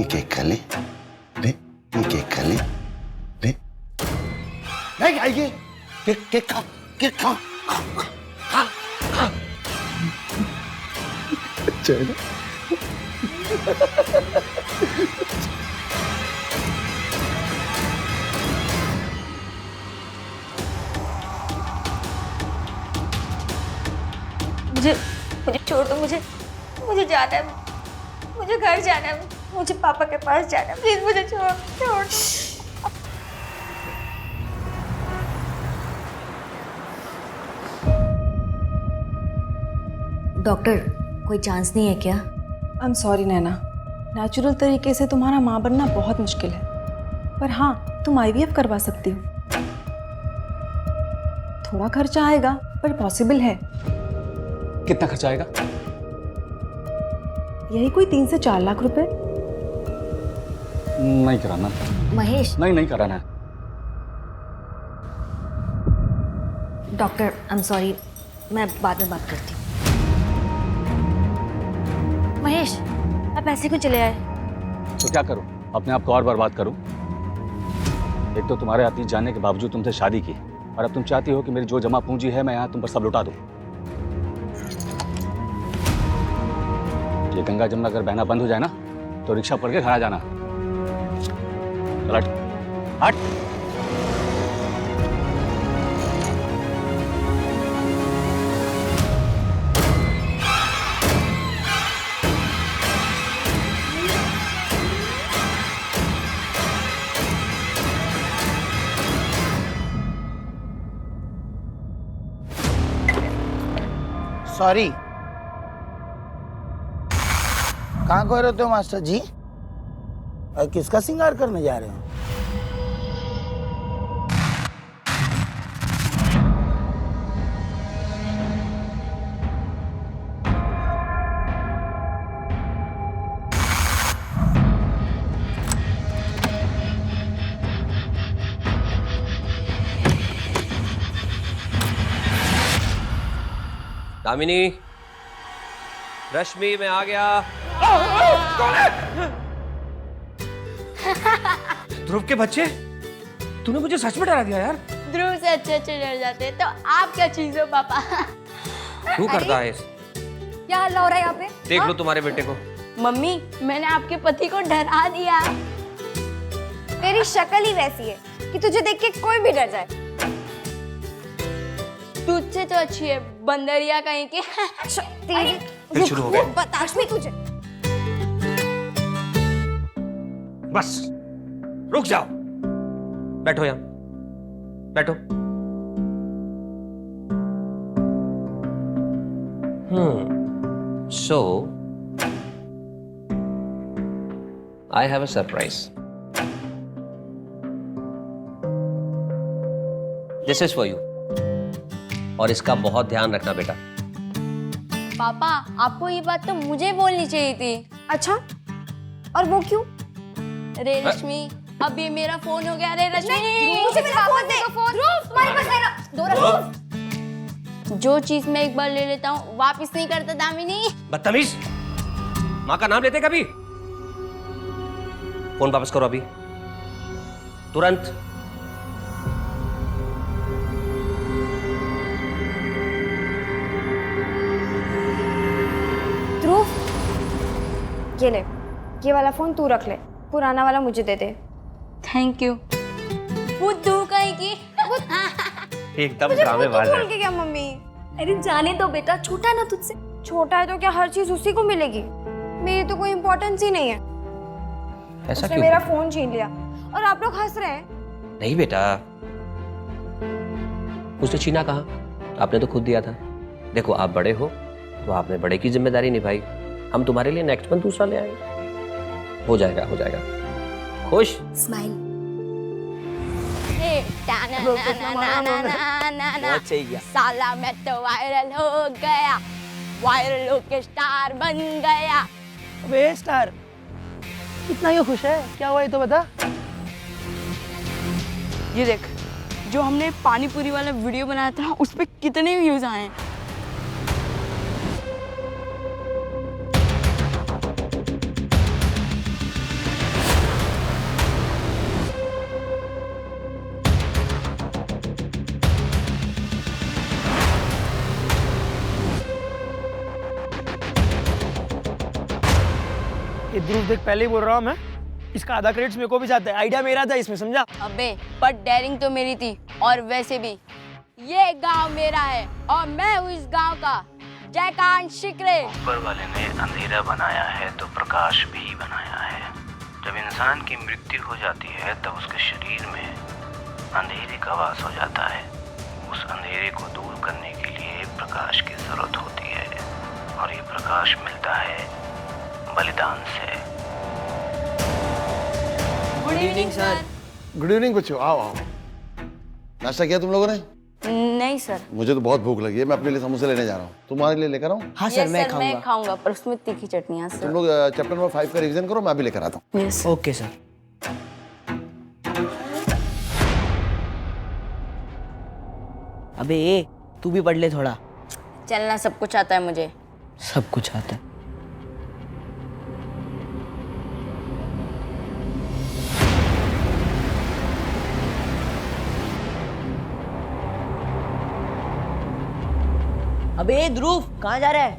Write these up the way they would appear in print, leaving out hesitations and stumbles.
ये केक खा ले, ले ये केक खा ले, ले। नहीं खाइए, केक केक खा, केक खा, खा, खा। अच्छा है ना? मुझे छोड़ दो, मुझे जाना है, मुझे घर जाना है, मुझे पापा के पास जाना है, प्लीज मुझे छोड़ दो। डॉक्टर, कोई चांस नहीं है क्या? I am sorry Naina, natural तरीके से तुम्हारा माँ बनना बहुत मुश्किल है, पर हाँ तुम IVF करवा सकती हो। थोड़ा खर्चा आएगा पर पॉसिबल है। कितना खर्चा आएगा? यही कोई 3 से 4 लाख रुपए। नहीं कराना। महेश। नहीं कराना है। डॉक्टर आई एम सॉरी, मैं बाद में बात करती हूँ। महेश, आप ऐसे क्यों चले आए? तो क्या करूं? अपने आप को और बर्बाद करूं? एक तो तुम्हारे अतीत जानने के बावजूद तुमसे शादी की, और अब तुम चाहती हो कि मेरी जो जमा पूंजी है मैं यहाँ तुम पर सब लुटा दूं। ये गंगा जमुना अगर बहना बंद हो जाए ना तो रिक्शा पकड़ के घर आ जाना। चल हट, हट। सॉरी, कहाँ गए रहते हो मास्टर जी? और किसका श्रृंगार करने जा रहे हो? दामिनी, रश्मि मैं आ गया। ध्रुव के बच्चे, तूने मुझे सच में डरा दिया यार। ध्रुव से अच्छे डर जाते हैं, तो आप क्या चीज हो पापा? तू करता है? क्या हल्ला हो रहा है यहाँ पे? देख लो तुम्हारे बेटे को। मम्मी, मैंने आपके पति को डरा दिया। तेरी शक्ल ही वैसी है कि तुझे देख के कोई भी डर जाए। तुझसे तो अच्छी है बंदरिया कहीं की। तेरी फिर शुरू हो गया। बता तुझे। बस रुक जाओ, बैठो यहाँ, बैठो। So I have a surprise. This is for you. और इसका बहुत ध्यान रखना बेटा। पापा, आपको ये बात तो मुझे बोलनी चाहिए थी। अच्छा, और वो क्यों? अरे रश्मि, अब ये मेरा फोन हो गया। अरे रश्मि, मुझे मेरा फोन दे। तुम्हारे पास है ना? दो रश्मि। जो चीज मैं एक बार ले लेता हूँ वापस नहीं करता दामिनी। बदतमीज, माँ का नाम लेते कभी? फोन वापस करो अभी, तुरंत। ध्रुव, ये ले, ये वाला फोन तू रख ले, पुराना वाला मुझे दे दे। Thank you. बुद्धू कहीं की। एकदम ड्रामेबाज बोल है। के क्या मम्मी? अरे जाने दो बेटा, छोटा है ना तुझसे। छोटा है तो क्या हर चीज उसी को मिलेगी? मेरी तो कोई इम्पोर्टेंस ही नहीं है। ऐसा उसने क्यों? मेरा फोन छीन लिया और आप लोग हंस रहे हैं। नहीं बेटा, उसने छीना कहाँ? आपने तो खुद दिया था। देखो आप बड़े हो तो आपने बड़े की जिम्मेदारी निभाई। हम तुम्हारे लिए नेक्स्ट मंथ दूसरा ले आएंगे। हो जाएगा, हो जाएगा। खुश? स्माइल। बहुत सही किया। साला मैं तो वायरल हो गया, वायरल होके स्टार बन गया। अबे स्टार, इतना क्यों खुश है? क्या हुआ ये तो बता। ये देख, जो हमने पानी पूरी वाला वीडियो बनाया था ना, उस पे कितने व्यूज आए हैं। ये ध्रुव देख, पहले ही बोल रहा हूँ मैं, इसका आधा क्रेडिट मेरे को भी जाता है। आइडिया मेरा था इसमें, समझा? अबे पर डेयरिंग तो मेरी थी, और वैसे भी ये गांव मेरा है और मैं हूँ इस गांव का जयकांत शिकरे। ऊपर वाले ने अंधेरा बनाया है तो प्रकाश भी बनाया है। जब इंसान की मृत्यु हो जाती है तब उसके शरीर में अंधेरे का वास हो जाता है। उस अंधेरे को दूर करने के लिए प्रकाश की जरूरत होती है, और ये प्रकाश मिलता है बलिदान से। Good evening sir. Good evening बच्चों, आओ आओ। नाश्ता किया तुम लोगों ने? नहीं सर। मुझे तो बहुत भूख लगी है, मैं अपने लिए समोसे लेने जा रहा हूँ। तुम्हारे लिए लेकर आऊँ? हाँ सर, मैं खाऊंगा। मैं खाऊंगा, पर उसमें तीखी चटनी है तुम सर। लोग चैप्टर नंबर 5 का रिवीजन करो, मैं भी लेकर आता हूँ। यस। Okay sir. अबे ए, तू भी पढ़ ले थोड़ा। चलना सब कुछ आता है मुझे। सब कुछ आता है। अबे ध्रुव, कहाँ जा रहा है?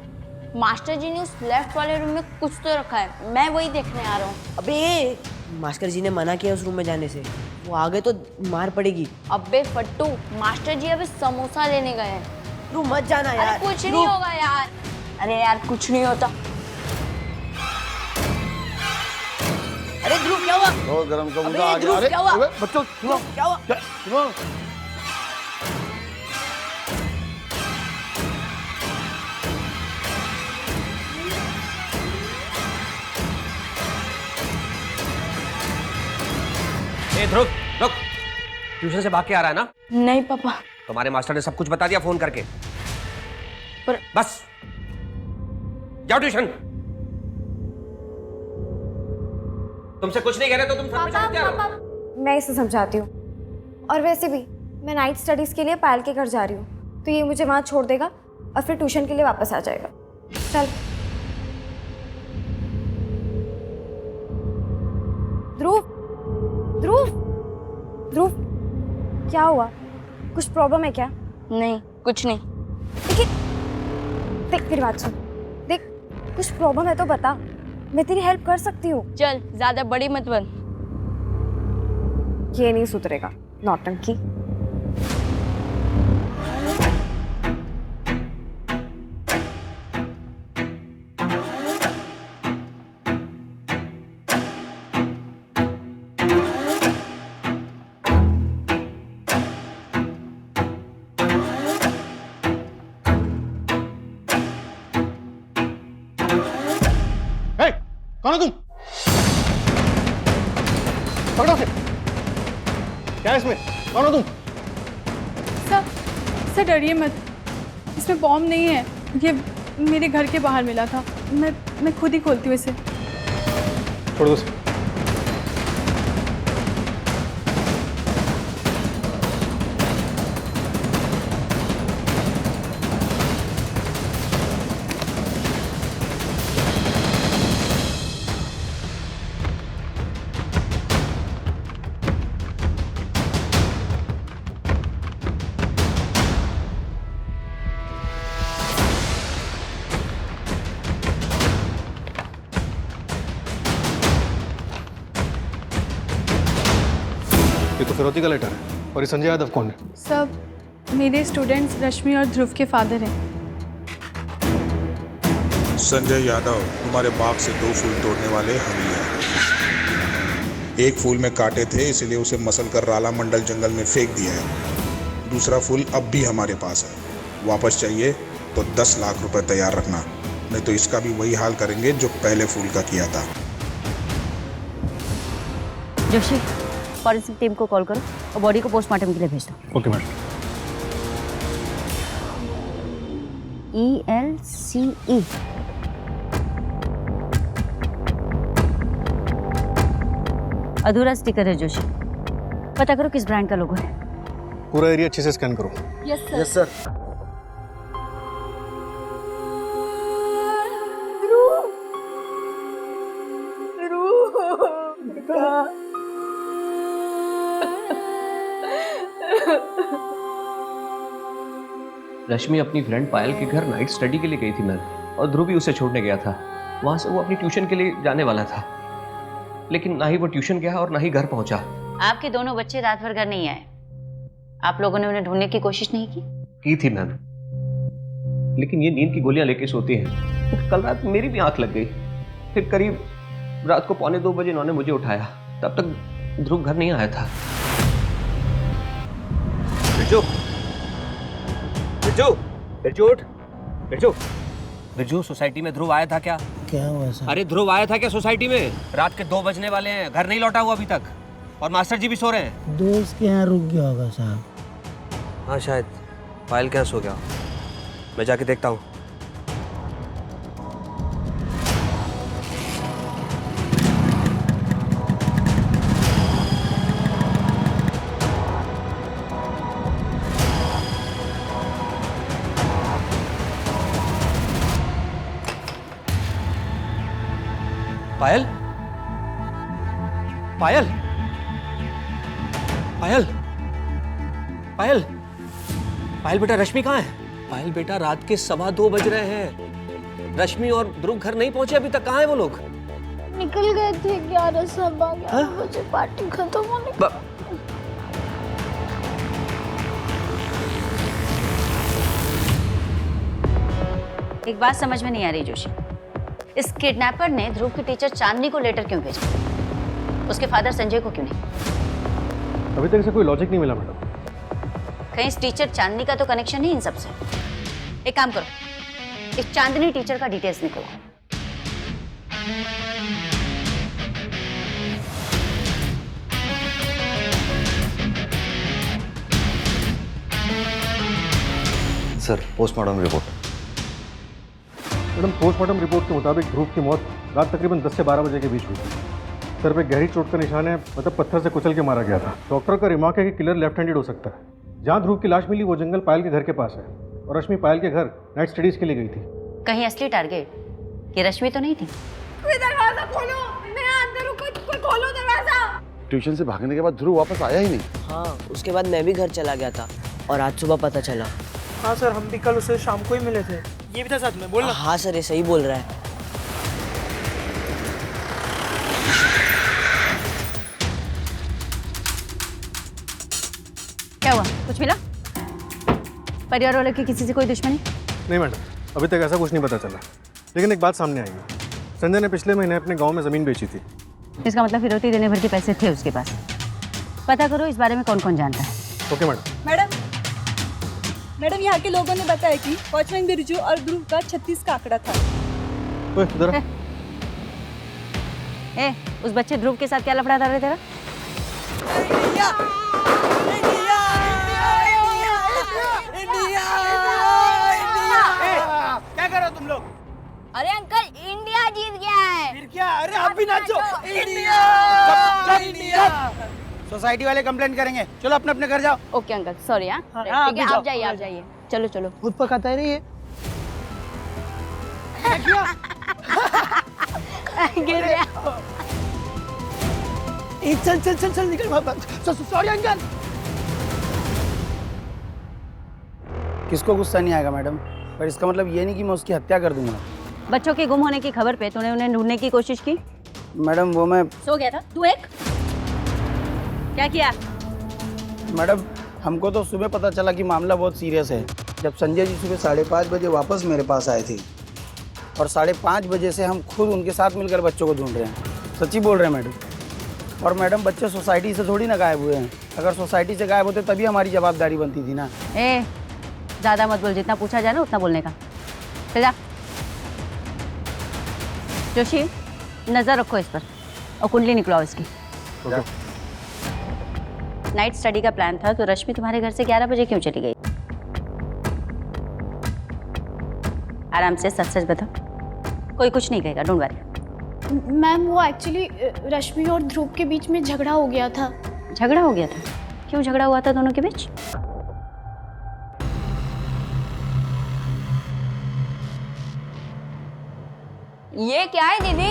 मास्टर जी ने उस लेफ्ट वाले रूम में कुछ तो रखा है, मैं वही देखने आ रहा हूँ। अबे मास्टर जी ने मना किया उस रूम में जाने से, वो आगे तो मार पड़ेगी। अबे फट्टू, मास्टर जी अभी समोसा लेने गए हैं। तू मत जाना यार। अरे कुछ नहीं होगा यार। अरे यार कुछ नहीं होता। अरे ध्रुव क्या हुआ? तो गरम का अबे मुद्दा आ गया। ध्रुव, अरे क्या हुआ? अबे, बच्चों सुनो, क्या हुआ? सुनो। ए ध्रुव, रुक। ट्यूशन से भाग के आ रहा है ना? नहीं पापा। तुम्हारे मास्टर ने सब कुछ बता दिया फोन करके। पर बस जाओ ट्यूशन। तुमसे कुछ नहीं कह रहे तो तुम सब कुछ क्या हो? मैं इसे समझाती हूँ। और वैसे भी मैं नाइट स्टडीज़ के लिए पायल के घर जा रही हूँ, तो ये मुझे वहाँ छोड़ देगा और फिर ट्यूशन के लिए वापस आ जाएगा। चल। ध्रुव, ध्रुव, ध्रुव, क्या हुआ? कुछ प्रॉब्लम है क्या? नहीं, कुछ नहीं। देखिए, देख मेरी बात सुन। देख, कुछ प्रॉब्लम है तो बता, मैं तेरी हेल्प कर सकती हूँ। चल, ज्यादा बड़ी मत बन। ये नहीं सुधरेगा, नौटंकी। कौन हो तुम? पकड़ो उसे। क्या है इसमें? कौन हो तुम? सर डरिए मत, इसमें बॉम्ब नहीं है, ये मेरे घर के बाहर मिला था। मैं खुद ही खोलती हूँ इसे। छोड़ दो उसे। ये तो फिरौती का लेटर है। और ये संजय यादव कौन है? सब मेरे स्टूडेंट्स रश्मि और ध्रुव के फादर हैं। संजय यादव, तुम्हारे बाग से 2 फूल तोड़ने वाले हम ही हैं। एक फूल में कांटे थे, इसलिए उसे मसल कर राला मंडल जंगल में फेंक दिया है। दूसरा फूल अब भी हमारे पास है। वापस चाहिए तो 10 लाख रुपए तैयार रखना, नहीं तो इसका भी वही हाल करेंगे जो पहले फूल का किया था। जोशी, फॉरेंसिक टीम को कॉल करो और बॉडी को पोस्टमार्टम के लिए भेज दो। Okay madam. ELCE। अधूरा स्टिकर है जोशी, पता करो किस ब्रांड का लोगो है। पूरा एरिया अच्छे से स्कैन करो। Yes sir. Yes sir. Rashmi अपनी फ्रेंड पायल के घर नाइट स्टडी के लिए गई थी मैम, और ध्रुव भी उसे छोड़ने गया था। वहां से वो अपनी ट्यूशन के लिए जाने वाला था, लेकिन ना ही वो ट्यूशन गया और ना ही घर पहुंचा। आपके दोनों बच्चे रात भर घर नहीं आए, आप लोगों ने उन्हें ढूंढने की कोशिश नहीं की? थी मैम, लेकिन ये नींद की गोलियां लेके सोती हैं। तो कल रात मेरी भी आंख लग गई। फिर करीब रात को 1:45 बजे इन्होंने मुझे उठाया, तब तक ध्रुव घर नहीं आया था। बिरजू, बिरजू, बिरजू उठ, बिरजू, बिरजू, सोसाइटी में ध्रुव आया था क्या? क्या हुआ सर? अरे ध्रुव आया था क्या सोसाइटी में? रात के 2 बजने वाले हैं, घर नहीं लौटा हुआ अभी तक, और मास्टर जी भी सो रहे हैं। दोस्त के यहाँ रुक गया होगा साहब। हाँ शायद पायल के यहाँ सो गया, मैं जाके देखता हूँ। पायल, पायल, पायल, पायल, पायल बेटा, रश्मि कहाँ है? पायल बेटा, रात के 2:15 बज रहे हैं। रश्मि और ध्रुव घर नहीं पहुंचे अभी तक, कहाँ हैं वो लोग? निकल गए थे 11:15 बजे पार्टी खत्म होने। एक बात समझ में नहीं आ रही जोशी, इस किडनैपर ने ध्रुव की टीचर चांदनी को लेटर क्यों भेजा, उसके फादर संजय को क्यों नहीं? अभी तक इसे कोई लॉजिक नहीं मिला मैडम। कहीं इस टीचर चांदनी का तो कनेक्शन नहीं इन सबसे? एक काम करो, इस चांदनी टीचर का डिटेल्स निकालो। Sir, postmortem report. Madam, postmortem report के मुताबिक ध्रुव की मौत रात तकरीबन 10 से 12 बजे के बीच हुई थी। सर पे गहरी चोट का निशान है, मतलब पत्थर से कुचल के मारा गया था। डॉक्टर का रिमार्क है कि किलर लेफ्ट हैंडेड हो सकता है। जहाँ ध्रुव की लाश मिली वो जंगल पायल के घर के पास है, और रश्मि पायल के घर नाइट स्टडीज के लिए गई थी। कहीं असली टारगेट ये रश्मि तो नहीं थी? दरवाजा खोलो, मैं अंदर हूँ, कोई खोलो दरवाजा। ट्यूशन से भागने के बाद ध्रुव वापस आया ही नहीं। हाँ, उसके बाद मैं भी घर चला गया था और आज सुबह पता चला। हाँ सर, हम भी कल उसे शाम को ही मिले थे। ये भी था साथ में, बोलना। हाँ सर, ये सही बोल रहा है। क्या हुआ, कुछ मिला? परिवार वालों की किसी से कोई दुश्मनी? नहीं मैडम, अभी तक ऐसा कुछ नहीं पता चला, लेकिन एक बात सामने आई है। संजय ने पिछले महीने अपने गांव में ज़मीन बेची थी। इसका मतलब फिरौती देने भर के पैसे थे उसके पास। पता करो इस बारे में कौन कौन जानता है। Okay madam. मैडम, यहाँ के लोगों ने बताया कि वॉचमैन बिरजू और ध्रुव का 36 का आंकड़ा था। इधर उस बच्चे ध्रुव के साथ क्या लफड़ा था रे तेरा? क्या कर रहे हो तुम लोग? अरे अंकल, इंडिया जीत गया है। फिर क्या? अरे आप भी नाचो। India, India. सोसाइटी वाले कंप्लेंट करेंगे, चलो अपने अपने घर जाओ। Okay uncle, sorry. हाँ ठीक है, आप जाइए, आप जाइए। चलो चलो। खुद पकाता है ये। गिर गया। चल चल चल चल निकल। Sorry uncle. किसको गुस्सा नहीं आएगा मैडम, पर इसका मतलब ये नहीं कि मैं उसकी हत्या कर दूंगा। बच्चों के गुम होने की खबर पे तूने उन्हें ढूंढने की कोशिश की? मैडम वो मैं सो गया था तू। एक क्या किया? मैडम हमको तो सुबह पता चला कि मामला बहुत सीरियस है। जब संजय जी सुबह 5:30 बजे वापस मेरे पास आए थे, और 5:30 बजे से हम खुद उनके साथ मिलकर बच्चों को ढूंढ रहे हैं। सच्ची बोल रहे हैं मैडम। और मैडम बच्चे सोसाइटी से थोड़ी ना गायब हुए हैं। अगर सोसाइटी से गायब होते तभी हमारी जवाबदारी बनती थी ना। ज़्यादा मत बोल, जितना पूछा जाए ना उतना बोलने का। चल जा। जोशी, नज़र रखो इस पर और कुंडली निकलाओ इसकी। नाइट स्टडी का प्लान था, तो रश्मि तुम्हारे घर से 11 बजे क्यों चली गई? आराम से सच सच बताओ, कोई कुछ नहीं कहेगा, डोंट वरी। मैम वो एक्चुअली रश्मि और ध्रुव के बीच में झगड़ा हो गया था। झगड़ा हो गया था? क्यों झगड़ा हुआ था दोनों के बीच? ये क्या है दीदी,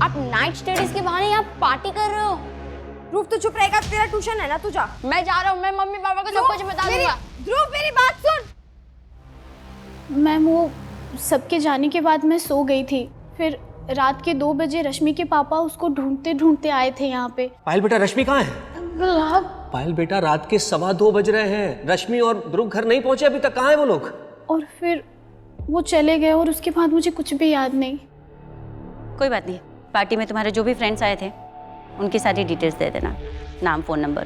आप नाइट स्टडीज के बहाने यहाँ पार्टी कर रहे हो? ध्रुव तू चुप रहेगा, तेरा ट्यूशन है ना, तू जा। मैं जा रहा हूँ, मैं मम्मी पापा को सब कुछ बता दूंगा। ध्रुव मेरी बात सुन। मैम वो सबके जाने के बाद मैं सो गई थी। फिर रात के 2 बजे रश्मि के पापा उसको ढूंढते ढूंढते आए थे यहाँ पे। पायल बेटा, रश्मि कहाँ है? अंकल आप। पायल बेटा, रात के 2:15 बज रहे हैं। रश्मि और ध्रुव घर नहीं पहुंचे अभी तक। कहाँ है वो लोग? और फिर वो चले गए और उसके बाद मुझे कुछ भी याद नहीं। कोई बात नहीं, पार्टी में तुम्हारे जो भी फ्रेंड्स आए थे उनकी सारी डिटेल्स दे देना, नाम, फ़ोन नंबर।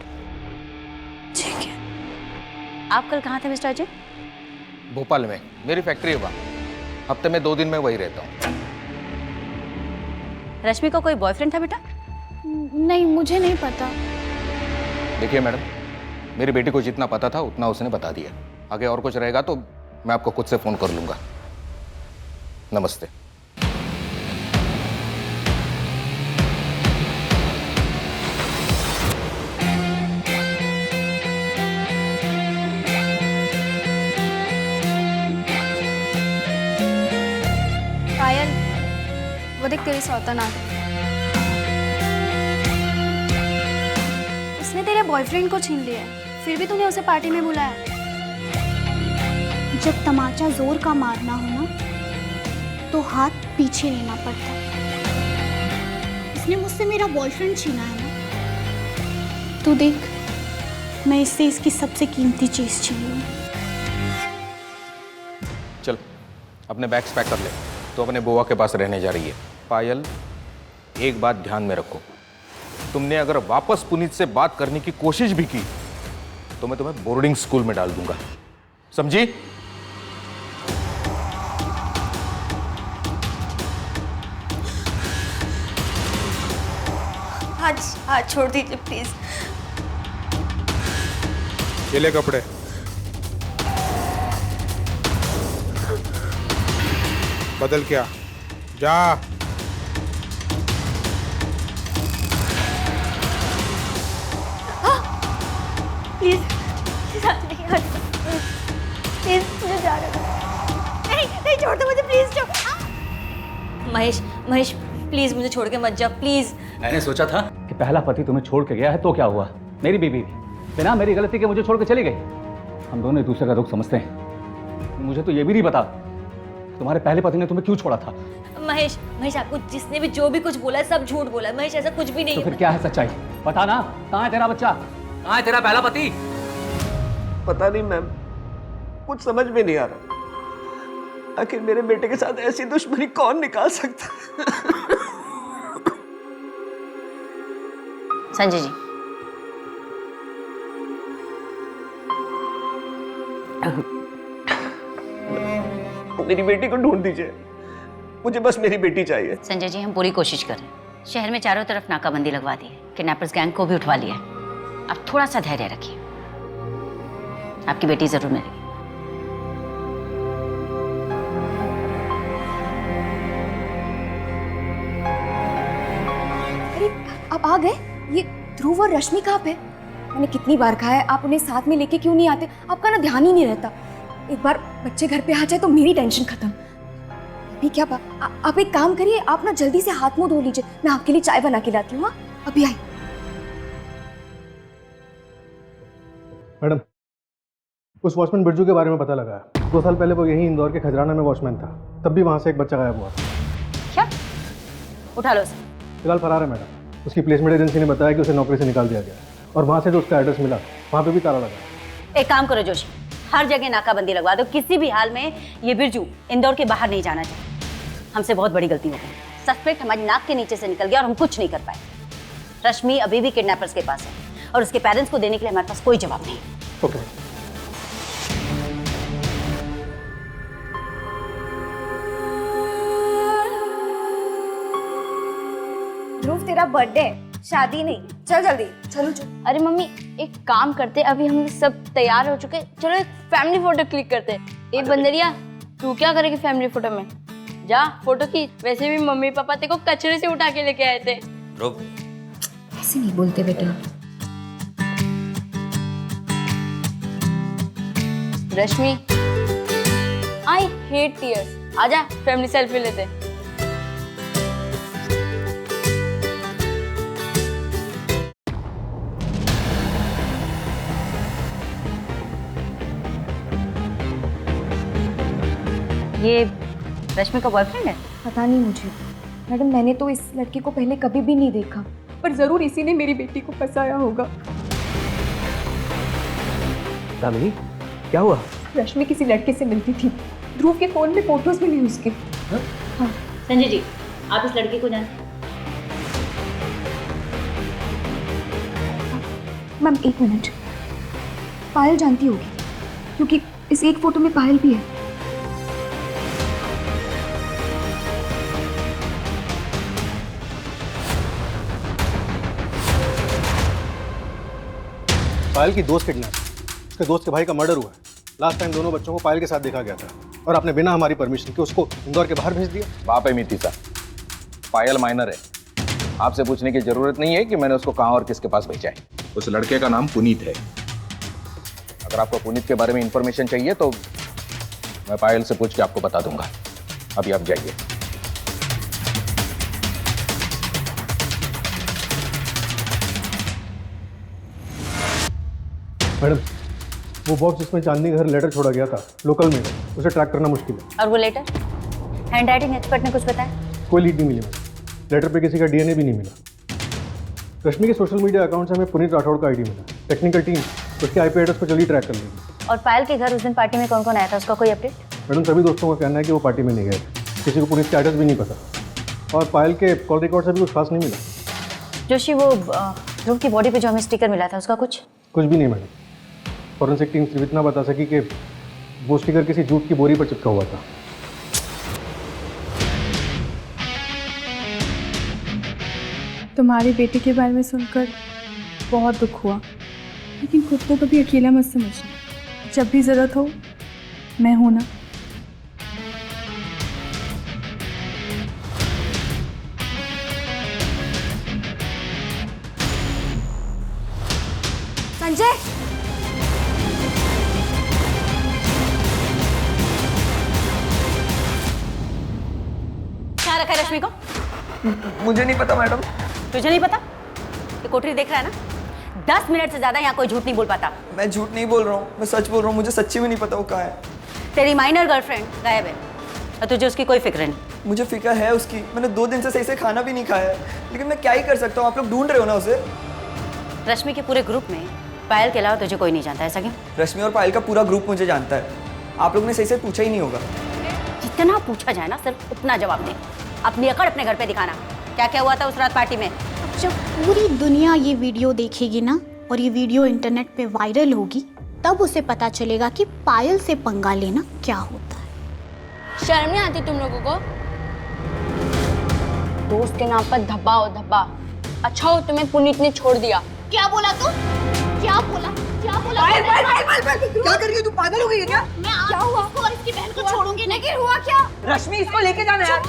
ठीक है। आप कल कहाँ थे मिस्टर अजय? भोपाल में, मेरी फैक्ट्री है वहाँ। हफ्ते में 2 दिन मैं वही रहता हूँ। रश्मि का कोई बॉयफ्रेंड था बेटा? नहीं, मुझे नहीं पता। देखिए मैडम, मेरी बेटी को जितना पता था उतना उसने बता दिया। आगे और कुछ रहेगा तो मैं आपको खुद से फ़ोन कर लूँगा। नमस्ते। पायल, वो देख तेरी सौतन आ गई। उसने तेरे बॉयफ्रेंड को छीन लिया, फिर भी तूने उसे पार्टी में बुलाया। जब तमाचा जोर का मारना हो ना तो हाथ पीछे लेना पड़ता। इसने मुझसे मेरा बॉयफ्रेंड छीना है ना, तो देख मैं इससे इसकी सबसे कीमती चीज छीन लूं। चल अपने बैग्स पैक कर ले, तो अपने बुआ के पास रहने जा रही है। पायल, एक बात ध्यान में रखो, तुमने अगर वापस पुनीत से बात करने की कोशिश भी की तो मैं तुम्हें बोर्डिंग स्कूल में डाल दूंगा, समझी? हाथ छोड़ दीजिए प्लीज। ये ले कपड़े। बदल क्या, जा। प्लीज प्लीज मुझे जाने दो। नहीं नहीं, छोड़ दो मुझे प्लीज। महेश, महेश प्लीज मुझे छोड़ के मत जा प्लीज। मैंने सोचा था कि पहला पति तुम्हें छोड़ के गया है तो क्या हुआ, मेरी बीवी भी बिना मेरी गलती के मुझे छोड़ के चली गई। हम दोनों एक दूसरे का दुख समझते हैं। मुझे तो ये भी नहीं पता तुम्हारे पहले पति ने तुम्हें क्यों छोड़ा था। महेश, महेश आपको जिसने भी जो भी कुछ बोला है सब झूठ बोला है। महेश ऐसा कुछ भी नहीं तो है। फिर क्या है सच्चाई, बता ना। कहाँ है तेरा बच्चा, कहाँ है तेरा पहला पति? पता नहीं मैम, कुछ समझ में नहीं आ रहा। आखिर मेरे बेटे के साथ ऐसी दुश्मनी कौन निकाल सकता? संजय जी, मेरी बेटी को ढूंढ दीजिए, मुझे बस मेरी बेटी चाहिए। संजय जी हम पूरी कोशिश कर रहे हैं। शहर में चारों तरफ नाकाबंदी लगवा दी है, किडनैपर्स गैंग को भी उठवा लिया है। आप थोड़ा सा धैर्य रखिए, आपकी बेटी जरूर मिलेगी। अरे आप आ गए? ये ध्रुव और रश्मि कहाँ पे? मैंने कितनी बार कहा है आप उन्हें साथ में लेके क्यों नहीं आते? आपका ना ध्यान ही नहीं रहता। एक बार बच्चे घर पे आ जाए तो मेरी टेंशन खत्म। अभी क्या आप एक काम करिए, आप ना जल्दी से हाथ मुंह धो लीजिए, मैं आपके लिए चाय बना के लाती हूँ। अभी आई। मैडम, उस वॉचमैन बिरजू के बारे में पता लगा है। 2 साल पहले वो यहीं इंदौर के खजराना में वॉचमैन था, तब भी वहाँ से एक बच्चा गायब हुआ था। क्या? उठा लो उसे। फिलहाल फरार है मैडम। उसकी प्लेसमेंट एजेंसी ने बताया कि उसे नौकरी से निकाल दिया गया, और वहाँ से जो उसका एड्रेस मिला वहाँ पे भी ताला लगा। एक काम करो जोशी, हर जगह नाकाबंदी लगवा दो। किसी भी हाल में ये बिरजू इंदौर के बाहर नहीं जाना चाहिए। हमसे बहुत बड़ी गलती हो गई। सस्पेक्ट हमारी नाक के नीचे से निकल गया और हम कुछ नहीं कर पाए। रश्मि अभी भी किडनैपर्स के पास है और उसके पेरेंट्स को देने के लिए हमारे पास कोई जवाब नहीं। ओके। ध्रुव तेरा बर्थडे है, शादी नहीं। चल जल्दी, चलो चलो। अरे मम्मी एक काम करते, अभी हम सब तैयार हो चुके, चलो एक फैमिली फोटो क्लिक करते। एक बंदरिया, तू क्या करेगी फैमिली फोटो में? जा फोटो खींच। वैसे भी मम्मी पापा तेरे को कचरे से उठा के लेके आए थे। ऐसे नहीं बोलते बेटा। रश्मि, आई हेट टीयर्स। आजा फैमिली सेल्फी लेते। ये रश्मि का बॉयफ्रेंड है? पता नहीं मुझे मैडम, मैंने तो इस लड़के को पहले कभी भी नहीं देखा, पर जरूर इसी ने मेरी बेटी को फंसाया होगा। दामिनी, क्या हुआ? रश्मि किसी लड़के से मिलती थी, ध्रुव के फोन में फोटोज मिली उसके। हाँ। संजय जी, आप इस लड़के को जानते हैं? मैम एक मिनट, पायल जानती होगी क्योंकि इस एक फोटो में पायल भी है। पायल की दोस्त किडनैप, उसके दोस्त के भाई का मर्डर हुआ है। लास्ट टाइम दोनों बच्चों को पायल के साथ देखा गया था और आपने बिना हमारी परमिशन के उसको इंदौर के बाहर भेज दिया। बाप है मीति साहब, पायल माइनर है। आपसे पूछने की जरूरत नहीं है कि मैंने उसको कहाँ और किसके पास भेजा है। उस लड़के का नाम पुनीत है। अगर आपको पुनीत के बारे में इंफॉर्मेशन चाहिए तो मैं पायल से पूछ के आपको बता दूंगा। अभी आप जाइए। मैडम, वो बॉक्स जिसमें चांदनी घर लेटर छोड़ा गया था लोकल में, उसे ट्रैक करना मुश्किल है। और वो लेटर? हैंडराइटिंग एक्सपर्ट ने कुछ बताया? कोई लीड नहीं मिली मैडम। लेटर पे किसी का डीएनए भी नहीं मिला। रश्मि के सोशल मीडिया अकाउंट से हमें पुनीत राठौड़ का आईडी मिला। टेक्निकल टीम उसके आईपी एड्रेस को जल्दी ट्रैक कर लेगी। और पायल के घर उस दिन पार्टी में कौन कौन आया था, उसका कोई अपडेट? मैडम, सभी दोस्तों का कहना है कि वो पार्टी में नहीं गए, किसी को पुनीत का एड्रेस भी नहीं पता और पायल के कॉल रिकॉर्ड से भी कुछ खास नहीं मिला। जोशी, वो ध्रुव की बॉडी पे जो हमें स्टिकर मिला था उसका कुछ भी नहीं मैडम। फॉरेंसिक टीम सिर्फ इतना बता सकी कि वो स्टिकर किसी जूट की बोरी पर चिपका हुआ था। तुम्हारी बेटी के बारे में सुनकर बहुत दुख हुआ, लेकिन खुद को कभी अकेला मत समझना। जब भी ज़रूरत हो मैं हूं ना। संजय, क्या रखा है रश्मि को? मुझे नहीं पता मैडम। तुझे नहीं पता? ये कोठरी देख रहा है ना? 10 मिनट से ज्यादा यहाँ कोई झूठ नहीं बोल पाता। मैं झूठ नहीं बोल रहा हूँ, मैं सच बोल रहा हूँ। मुझे सच्ची में नहीं पता वो कहाँ है। तेरी माइनर गर्लफ्रेंड गायब है और तुझे उसकी कोई फिक्र नहीं। मुझे फिक्र है उसकी। मैंने 2 दिन से सही से खाना भी नहीं खाया है, लेकिन मैं क्या ही कर सकता हूँ। आप लोग ढूंढ रहे हो ना उसे। रश्मि के पूरे ग्रुप में पायल के अलावा तुझे कोई नहीं जानता, ऐसा क्यों? रश्मि और पायल का पूरा ग्रुप मुझे जानता है। आप लोग ने सही से पूछा ही नहीं होगा। जितना पूछा जाए ना सिर्फ उतना जवाब दे। अपनी अकड़ अपने घर पे दिखाना। क्या क्या हुआ था उस रात पार्टी में? जब पूरी दुनिया ये वीडियो देखेगी ना और ये वीडियो इंटरनेट पे वायरल होगी, तब उसे पता चलेगा कि पायल से पंगा लेना क्या होता है। शर्म नहीं आती तुम लोगों को? दोस्त के नाम पर धब्बा हो धब्बा। अच्छा हो तुम्हें पुनीत ने छोड़ दिया। क्या बोला तू? क्या बोला? क्या बोला? क्या कर रही है तू? पागल हो गई है क्या? मैं क्या हुआ? इसको और इसकी बहन को छोड़ूंगी नहीं। लेकिन हुआ क्या? रश्मि, इसको लेके जाना यार।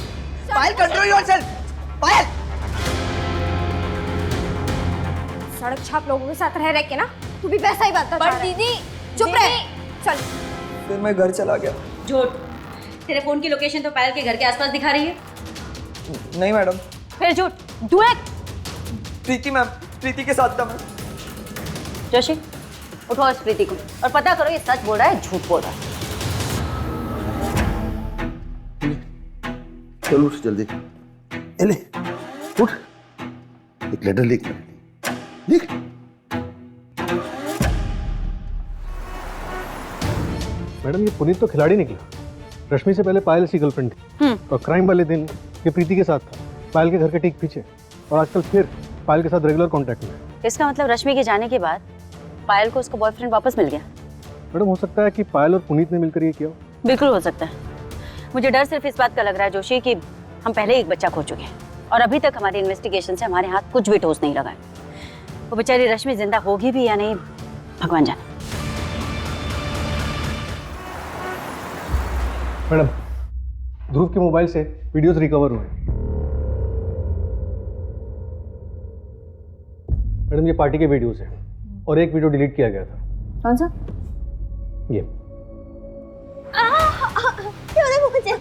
पायल, कंट्रोल योरसेल्फ। पायल, सड़क छाप लोगों के साथ रह के ना तू भी वैसा ही बात कर। पर दीदी, चुप रह। चल। फिर मैं घर चला गया। झूठ। तेरे फोन की लोकेशन तो पायल के घर के आसपास दिखा रही है। नहीं मैडम। फिर झूठ। Do it. प्रीति मैम, प्रीति के साथ था मैं। जोशी, उठो इस प्रीति को और पता करो ये सच बोल रहा है झूठ बोल रहा है। चलो उठ जल्दी। ले उठ, एक लेटर लिख। लिख। मैडम, ये पुनीत तो खिलाड़ी निकला। रश्मि से पहले पायल इसकी गर्लफ्रेंड थी और क्राइम वाले दिन ये प्रीति के साथ था, पायल के घर के ठीक पीछे, और आजकल फिर पायल के साथ रेगुलर कांटेक्ट में। इसका मतलब रश्मि के जाने के बाद पायल को उसका बॉयफ्रेंड वापस मिल गया। मैडम, हो सकता है कि पायल और पुनीत ने मिलकर ये किया। बिल्कुल हो सकता है। मुझे डर सिर्फ इस बात का लग रहा है जोशी कि हम पहले एक बच्चा खो चुके हैं और अभी तक हमारी इन्वेस्टिगेशन से हमारे हाथ कुछ भी ठोस नहीं लगा है। वो बेचारी रश्मि जिंदा होगी भी या नहीं, भगवान जाने। मैडम, ध्रुव के मोबाइल से वीडियोस रिकवर हुए। मैडम, ये पार्टी के वीडियोस हैं और एक वीडियो डिलीट किया गया था। कौन सा? ये। मुझे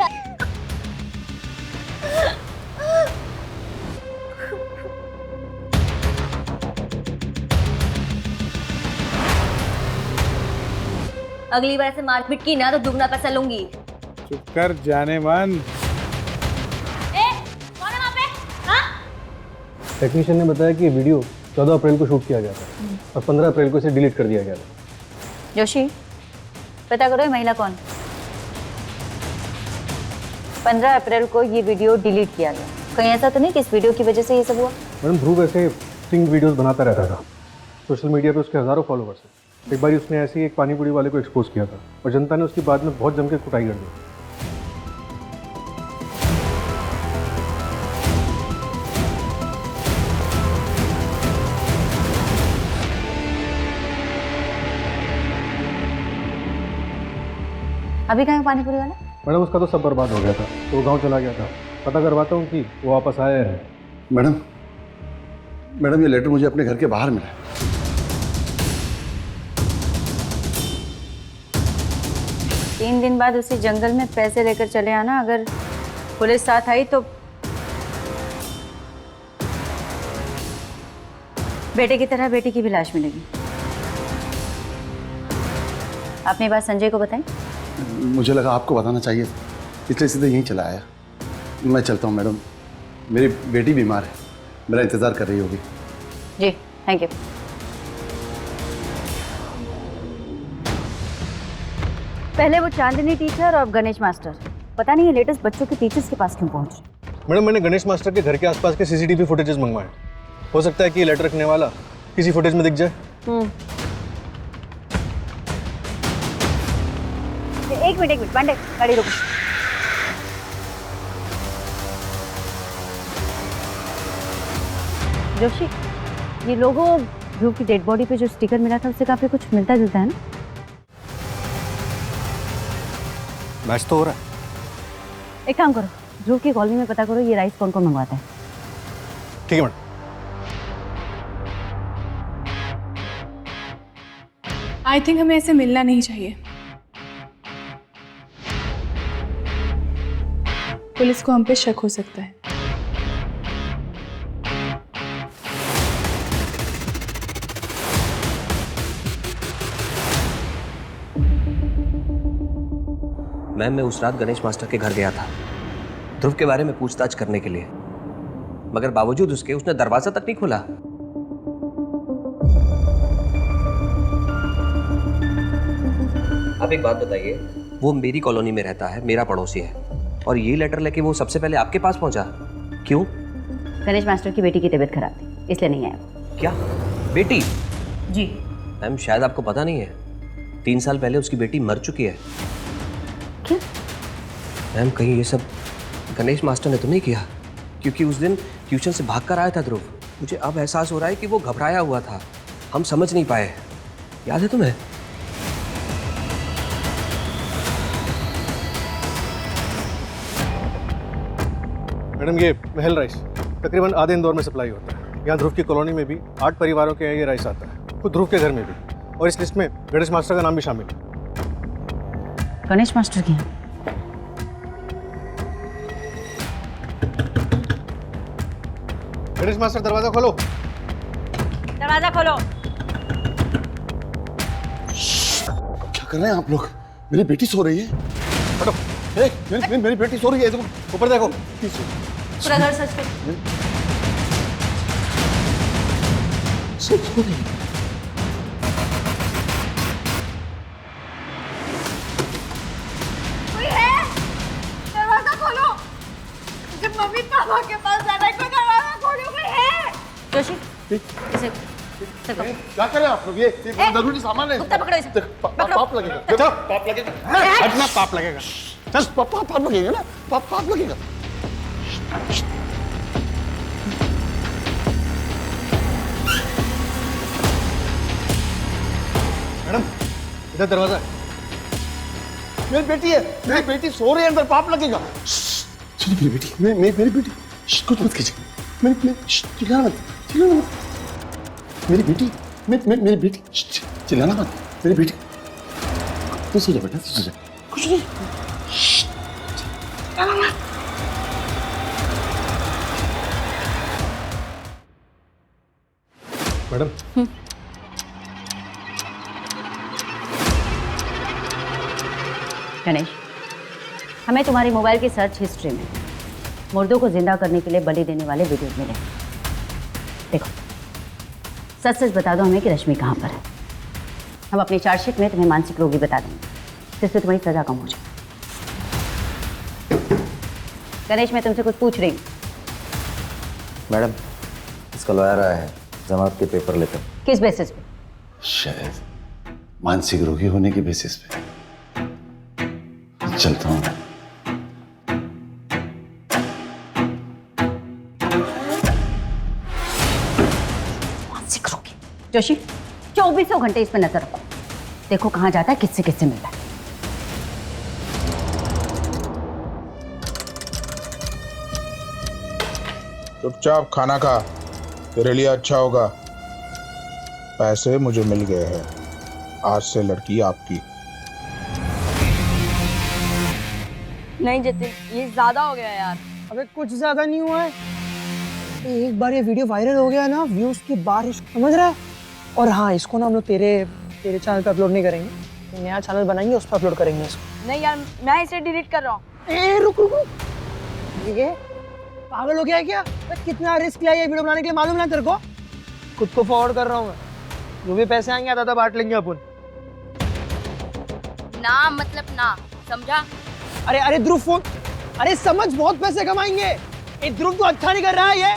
अगली बार से मारपीट की ना तो दुगना पैसा लूंगी। चुप कर जाने मन। टेक्नीशियन ने बताया कि ये वीडियो 14 अप्रैल को शूट किया गया था और 15 अप्रैल को इसे डिलीट कर दिया गया था। जोशी, पता करो ये महिला कौन? 15 अप्रैल को ये वीडियो डिलीट किया गया। कहीं ऐसा तो नहीं कि इस वीडियो की वजह से ये सब हुआ? मैडम ध्रुव ऐसे सिंग वीडियोस बनाता रहता था। सोशल मीडिया पे उसके हज़ारों फॉलोवर्स हैं। एक बार उसने ऐसे ही एक पानी पूरी वाले को एक्सपोज किया था और जनता ने उसकी बाद में बहुत जम के कुटाई कर दी। अभी कहाँ है पानी पूरी वाला? मैडम उसका तो सब बर्बाद हो गया था, तो वो गाँव चला गया था। पता करवाता हूँ कि वो वापस आया है। मैडम ये लेटर मुझे अपने घर के बाहर मिला है। तीन दिन बाद उसी जंगल में पैसे लेकर चले आना। अगर पुलिस साथ आई तो बेटे की तरह बेटी की भी लाश मिलेगी। आपने बात संजय को बताई? मुझे लगा आपको बताना चाहिए, इसलिए सीधे यहीं चला आया। मैं चलता हूँ मैडम, मेरी बेटी बीमार है, मेरा इंतज़ार कर रही होगी। जी थैंक यू। पहले वो चांदनी टीचर और गणेश मास्टर, पता नहीं ये लेटेस्ट बच्चों के टीचर्स के पास क्यों पहुंच? मैडम मैंने गणेश मास्टर के घर के आसपास के सीसीटीवी फुटेजेस मंगवाए। हो सकता है कि ये लेटर रखने वाला किसी फुटेज में दिख जाए। एक मिनट पांडे, गाड़ी रोको। जोशी, ये लोगों ध्रुव की डेड बॉडी पे जो स्टिकर मिला था उससे काफी कुछ मिलता जुलता है ना? मैच तो हो रहा है। एक काम करो, ध्रुव की कॉलोनी में पता करो ये राइस कौन कौन मंगवाता है। ठीक है मैडम। आई थिंक हमें ऐसे मिलना नहीं चाहिए। पुलिस को हम पे शक हो सकता है। मैम मैं उस रात गणेश मास्टर के घर गया था ध्रुव के बारे में पूछताछ करने के लिए, मगर बावजूद उसके उसने दरवाजा तक नहीं खोला। आप एक बात बताइए, वो मेरी कॉलोनी में रहता है, मेरा पड़ोसी है, और ये लेटर लेके वो सबसे पहले आपके पास पहुंचा, क्यों? गणेश मास्टर की बेटी की तबीयत खराब थी इसलिए नहीं आया। क्या बेटी? जी मैम शायद आपको पता नहीं है, 3 साल पहले उसकी बेटी मर चुकी है। क्या? मैम कहीं ये सब गणेश मास्टर ने तो नहीं किया? क्योंकि उस दिन ट्यूशन से भाग कर आया था ध्रुव। मुझे अब एहसास हो रहा है कि वो घबराया हुआ था, हम समझ नहीं पाए। याद है तुम्हें? मैडम ये महल राइस तकरीबन आधे इंदौर में सप्लाई होता है। यहाँ ध्रुव की कॉलोनी में भी 8 परिवारों के यहाँ ये राइस आता है, खुद ध्रुव के घर में भी, और इस लिस्ट में गणेश मास्टर का नाम भी शामिल है। गणेश मास्टर की? गणेश मास्टर दरवाजा खोलो। दरवाजा खोलो। क्या कर रहे हैं आप लोग? मेरी बेटी सो रही है। हटो। मेरी बेटी सो रही है, देखो ऊपर देखो। पूरा घर सच कर। सो रही है। कोई है? दरवाजा खोलो। मुझे मम्मी पापा के पास जाना है, कोई दरवाजा खोलो, कोई है? जोशी, इसे क्या कर रहे हैं आप लोग? ये जरूरी सामान है। कुत्ता पकड़ो इसे। पाप लगेगा। पाप लगेगा। हटना, पाप लगेगा। चल पाप लगेगा ना, पाप लगेगा। मैडम इधर दरवाजा है। मेरी बेटी है, मेरी बेटी सो रही है, अंदर पाप लगेगा। सुनिए मेरी बेटी, मेरी बेटी, कुछ मत कीजिए। चिल्लाना मत। मेरी बेटी, मेरी बेटी, चिल्लाना मत। मेरी बेटी, तू सो जा बेटा, तू सो जा। कुछ नहीं। मैडम गणेश, हमें तुम्हारी मोबाइल की सर्च हिस्ट्री में मुर्दों को जिंदा करने के लिए बलि देने वाले वीडियोज मिले। देखो, सच सच बता दो हमें कि रश्मि कहाँ पर है। हम अपनी चार्जशीट में तुम्हें मानसिक रोगी बता देंगे, जिससे तुम्हारी सजा कम हो जाए। गणेश, मैं तुमसे कुछ पूछ रही हूँ। मैडम, इसका लॉयर आया है जमानत के पेपर लेकर। किस बेसिस पे? शायद मानसिक रोगी होने के बेसिस पे। चलता हूँ। मानसिक रोगी जोशी, 24 घंटे इस पर नजर रखो। देखो कहाँ जाता है, किससे किससे मिलता है। चुपचाप खाना खा, तेरे लिए अच्छा होगा। पैसे मुझे मिल गए हैं, आज से लड़की आपकी। नहीं जतिन, ये ज्यादा हो गया यार। अबे कुछ ज्यादा नहीं हुआ है। एक बार ये वीडियो वायरल हो गया ना, व्यूज की बारिश, समझ रहा है। और हाँ, इसको ना हम लोग तेरे चैनल पे अपलोड नहीं करेंगे, नया चैनल बनाएंगे, उस पर अपलोड करेंगे इसको। नहीं यार, मैं इसे डिलीट कर रहा हूँ। रुक रुक, ये पागल हो गया है क्या? कितना रिस्क लिया ये वीडियो बनाने के लिए, मालूम ना तेरे को? खुद को फॉरवर्ड कर रहा हूँ मैं, जो भी पैसे आएंगे आधा बांट लेंगे अपन। ना मतलब ना, समझा? अरे अरे ध्रुव फोन, अरे समझ, बहुत पैसे कमाएंगे। ये ध्रुव तो अच्छा नहीं कर रहा है ये।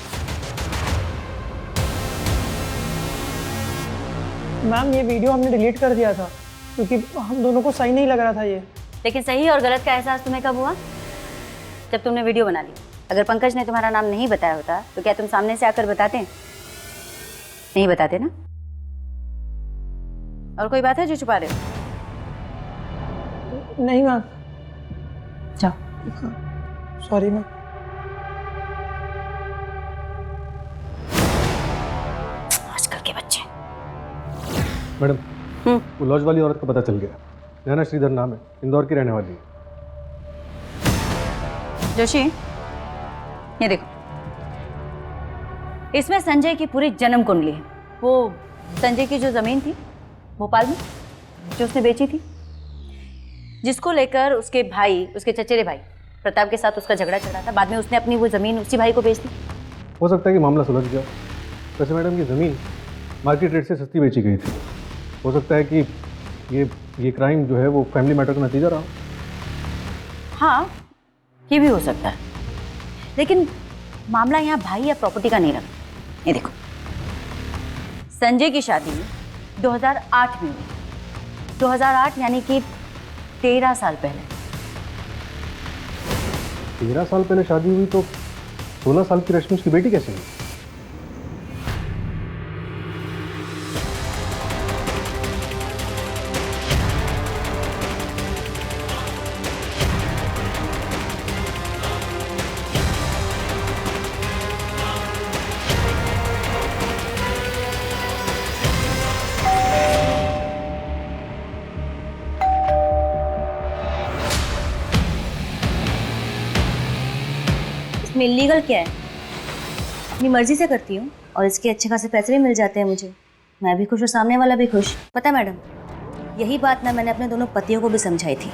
मैम, ये वीडियो हमने डिलीट कर दिया था क्योंकि हम दोनों को सही नहीं लग रहा था ये। लेकिन सही और गलत का एहसास तुम्हें कब हुआ? जब तुमने वीडियो बना ली। अगर पंकज ने तुम्हारा नाम नहीं बताया होता तो क्या तुम सामने से आकर बताते? नहीं बताते ना? और कोई बात है जो छुपा रहे हो? नहीं मैम। जाओ। Sorry ma'am. आजकल के बच्चे। मैडम, वो लॉज वाली औरत का पता चल गया। नैना श्रीधर नाम है, इंदौर की रहने वाली है। जोशी, ये देखो, इसमें संजय की पूरी जन्म कुंडली है। वो संजय की जो जमीन थी भोपाल में, जो उसने बेची थी, जिसको लेकर उसके भाई, उसके चचेरे भाई प्रताप के साथ उसका झगड़ा चल रहा था। बाद में उसने अपनी वो जमीन उसी भाई को बेच दी। हो सकता है कि मामला सुलझ गया। वैसे मैडम, ये ज़मीन मार्केट रेट से सस्ती बेची गई थी। हो सकता है कि ये क्राइम जो है वो फैमिली मैटर का नतीजा रहा। हाँ, ये भी हो सकता है, लेकिन मामला यहाँ भाई या प्रॉपर्टी का नहीं रहा। ये देखो, संजय की शादी 2008 में हुई। 2008 यानी कि 13 साल पहले। 13 साल पहले शादी हुई तो 16 साल की रश्मि की बेटी कैसे हुई? इसमें इलीगल क्या है? अपनी मर्जी से करती हूँ और इसके अच्छे खासे पैसे भी मिल जाते हैं मुझे। मैं भी खुश और सामने वाला भी खुश। पता है मैडम, यही बात ना मैंने अपने दोनों पतियों को भी समझाई थी,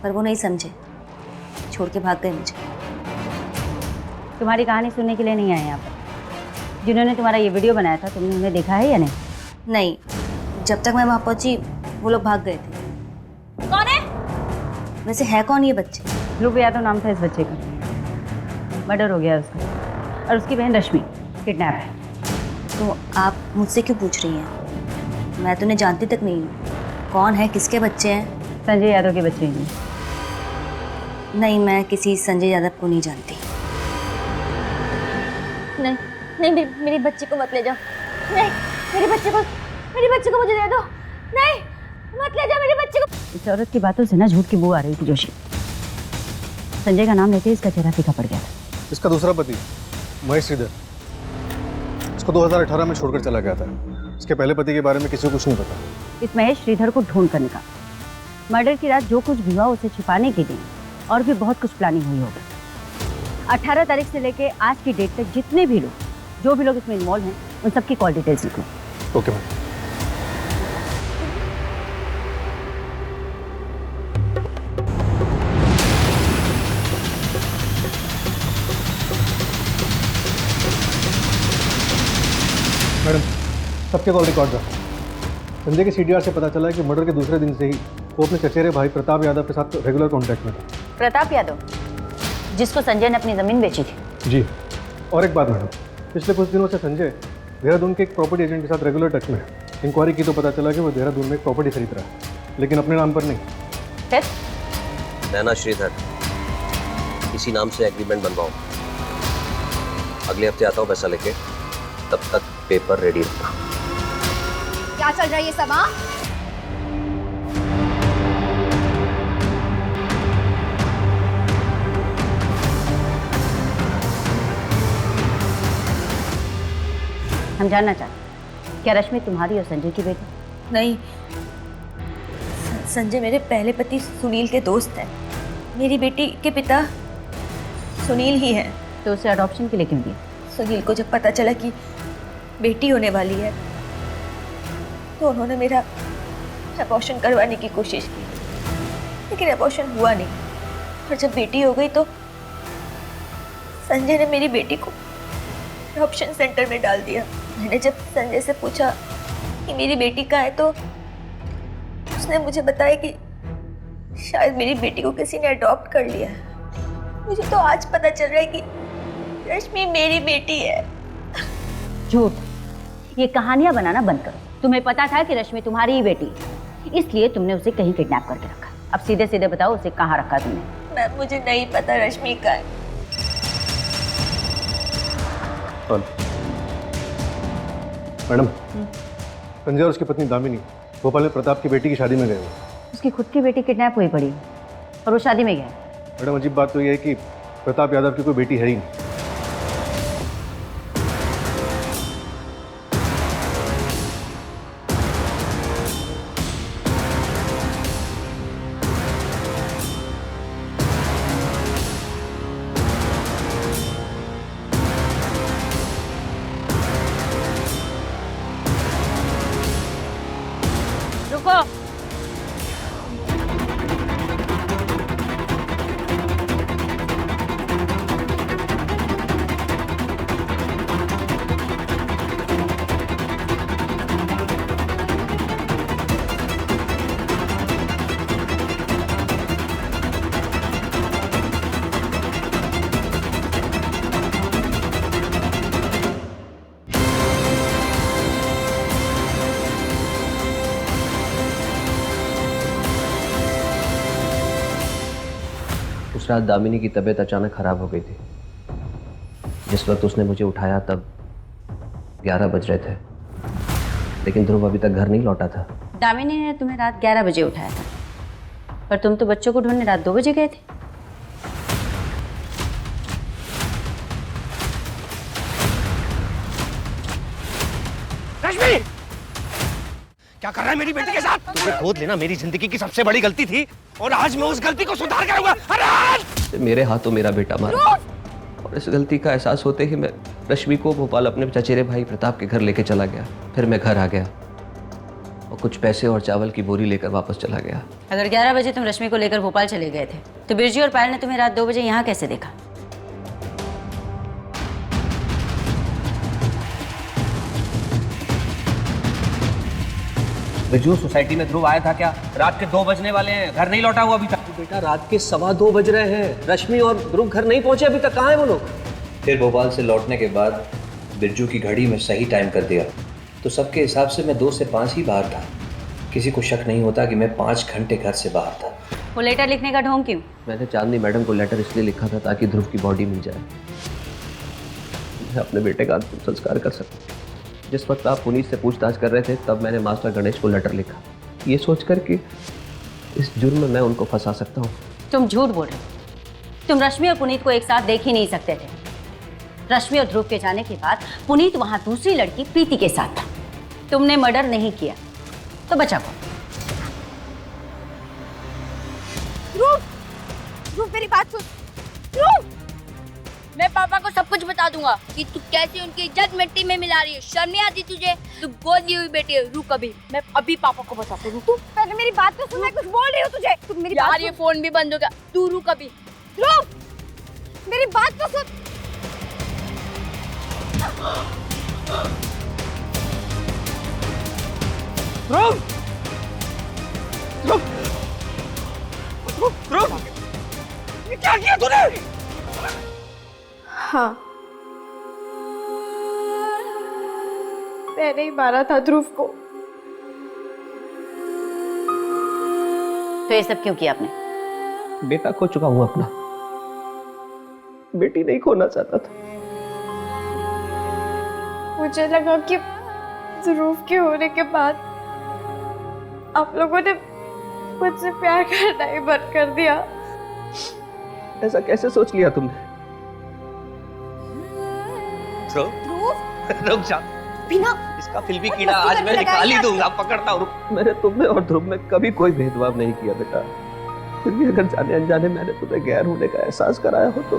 पर वो नहीं समझे, छोड़ के भाग गए मुझे। तुम्हारी कहानी सुनने के लिए नहीं आए यहाँ पर। जिन्होंने तुम्हारा ये वीडियो बनाया था, तुमने उन्हें देखा है या नहीं? नहीं, जब तक मैं वहाँ पहुँची वो लोग भाग गए थे। कौन है? वैसे है कौन ये बच्चे? ध्रुव यादव नाम था इस बच्चे का। मर्डर हो गया उसका, और उसकी बहन रश्मि किडनैप है। तो आप मुझसे क्यों पूछ रही हैं? मैं तो उन्हें जानती तक नहीं हूँ। कौन है, किसके बच्चे हैं? संजय यादव के बच्चे हैं। नहीं, मैं किसी संजय यादव को नहीं जानती। नहीं नहीं, मेरे बच्चे को मत ले जाओ। नहीं, मेरे बच्चे को मुझे दे दो। नहीं, मत ले जाओ मेरे बच्चे को। इस औरत की बातों से ना झूठ की बू आ रही थी जोशी। संजय का नाम लेते ही इसका चेहरा फीका पड़ गया था। इसका दूसरा पति महेश श्रीधर, इसको 2018 में छोड़कर चला गया था। इसके पहले पति के बारे में किसी को कुछ नहीं पता। इस महेश श्रीधर को ढूंढ कर निकाल। मर्डर की रात जो कुछ भी हुआ उसे छिपाने के लिए और भी बहुत कुछ प्लानिंग हुई होगी। 18 तारीख से लेके आज की डेट तक जितने भी लोग, जो भी लोग इसमें इन्वॉल्व हैं, उन सबकी कॉल डिटेल्स लिखो। Okay ma'am. मैडम, सबके कॉल रिकॉर्ड रहा। संजय के सीडीआर से पता चला है कि मर्डर के दूसरे दिन से ही वो अपने चचेरे भाई प्रताप यादव के साथ रेगुलर कांटेक्ट में था। प्रताप यादव, जिसको संजय ने अपनी ज़मीन बेची थी। जी, और एक बात मैडम, पिछले कुछ दिनों से संजय देहरादून के एक प्रॉपर्टी एजेंट के साथ रेगुलर टच में है। इंक्वायरी की तो पता चला कि वो देहरादून में एक प्रॉपर्टी खरीद रहा है, लेकिन अपने नाम पर नहीं। फिर? नैना श्रीधर, इसी नाम से एग्रीमेंट बनवाओ। अगले हफ्ते आता हूँ पैसा लेके, तब तक पेपर रेडी रखना। क्या चल रहा है ये सब? हाँ, हम जानना चाहते हैं, क्या रश्मि तुम्हारी और संजय की बेटी? नहीं, संजय मेरे पहले पति सुनील के दोस्त हैं। मेरी बेटी के पिता सुनील ही हैं। तो उसे अडॉप्शन के लिए क्यों दिया? सुनील को जब पता चला कि बेटी होने वाली है तो उन्होंने मेरा अबॉर्शन करवाने की कोशिश की, लेकिन अबॉर्शन हुआ नहीं। और जब बेटी हो गई तो संजय ने मेरी बेटी को अडॉप्शन सेंटर में डाल दिया। मैंने जब संजय से पूछा कि मेरी बेटी कहाँ है तो उसने मुझे बताया कि शायद मेरी बेटी को किसी ने अडॉप्ट कर लिया है। मुझे तो आज पता चल रहा है कि रश्मि मेरी बेटी है। झूठ, ये कहानियां बनाना बंद करो। तुम्हें पता था कि रश्मि तुम्हारी ही बेटी है, इसलिए तुमने उसे कहीं किडनैप करके रखा। अब सीधे सीधे बताओ, उसे कहाँ रखा तुमने? मैम, मुझे नहीं पता रश्मि का है। मैडम, संजय और उसकी पत्नी दामिनी भोपाल में प्रताप की बेटी की शादी में गए हुए। उसकी खुद की बेटी किडनैप हुई पड़ी और वो शादी में गया। मैडम, अजीब बात तो ये है कि प्रताप यादव की कोई बेटी है ही नहीं। रुको, उस रात दामिनी की तबीयत अचानक खराब हो गई थी। जिस वक्त उसने मुझे उठाया तब 11 बज रहे थे, लेकिन ध्रुव अभी तक घर नहीं लौटा था। दामिनी ने तुम्हें रात 11 बजे उठाया था, पर तुम तो बच्चों को ढूंढने रात 2 बजे गए थे। रश्मि, क्या कर रहा है मेरी बेटी के साथ? तुझे गोद लेना मेरी जिंदगी की सबसे बड़ी गलती थी और आज मैं उस गलती को सुधार करूंगा। अरे मेरे हाथों मेरा बेटा मारा और इस गलती का एहसास होते ही मैं रश्मि को भोपाल अपने चचेरे भाई प्रताप के घर लेके चला गया। फिर मैं घर आ गया और कुछ पैसे और चावल की बोरी लेकर वापस चला गया। अगर 11 बजे तुम रश्मि को लेकर भोपाल चले गए थे तो बिरजू और पायल ने तुम्हें रात 2 बजे यहाँ कैसे देखा? बिरजू, सोसाइटी में ध्रुव आया था क्या? रात के 2 बजने वाले हैं, घर नहीं लौटा हुआ अभी तक। बेटा, रात के 2:15 बज रहे हैं। रश्मि और ध्रुव घर नहीं पहुंचे अभी तक। कहाँ है वो लोग? फिर भोपाल से लौटने के बाद बिरजू की घड़ी में सही टाइम कर दिया तो सबके हिसाब से मैं 2 से 5 ही बाहर था। किसी को शक नहीं होता कि मैं 5 घंटे घर से बाहर था। वो लेटर लिखने का ढोंग क्यों? मैंने चांदनी मैडम को लेटर इसलिए लिखा था ताकि ध्रुव की बॉडी मिल जाए, मैं अपने बेटे का अंतिम संस्कार कर सकूं। जिस वक्त आप पुनीत से पूछताछ कर रहे थे तब मैंने मास्टर गणेश को लेटर लिखा, ये सोचकर कि इस जुर्म में मैं उनको फंसा सकता हूँ। तुम झूठ बोल रहे हो। तुम रश्मि और पुनीत को एक साथ देख ही नहीं सकते थे। रश्मि और ध्रुव के जाने के बाद पुनीत वहां दूसरी लड़की प्रीति के साथ था। तुमने मर्डर नहीं किया तो बचा कौन? ध्रुव, मेरी बात सुन। ध्रुव, मैं पापा को सब कुछ बता दूंगा कि तू कैसे उनकी इज्जत मिट्टी में मिला रही है। शर्म नहीं आती तुझे? तू गोद ली हुई बेटी है। रुक अभी, मैं अभी पापा को बताती हूँ। तू पहले मेरी बात तो सुन, मैं कुछ बोल रही हूँ तुझे। तू मेरी बात, ये फोन भी बंद हो गया। तू रुक अभी। ध्रुव, मेरी बात तो सुन। ध्रुव ध्रुव ध्रुव ये क्या किया तूने? हाँ, मैंने ही मारा था ध्रुव को। तो ये सब क्यों किया आपने? बेटा खो चुका हूं अपना, बेटी नहीं खोना चाहता था। मुझे लगा कि ध्रुव के होने के बाद आप लोगों ने मुझसे प्यार करना ही बंद कर दिया। ऐसा कैसे सोच लिया तुमने? ध्रुव रुक जा बिना इसका फिल्मी कीड़ा आज मैं निकाल ही दूंगा, पकड़ता हूँ। मैंने तुमने और ध्रुव में कभी कोई भेदभाव नहीं किया बेटा। फिर भी अगर जाने अनजाने मैंने तुम्हें गैर होने का एहसास कराया हो तो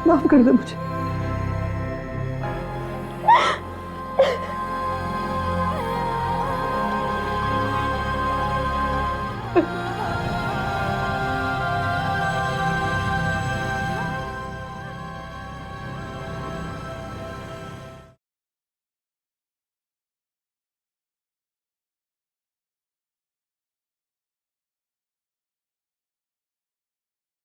माफ कर दे मुझे।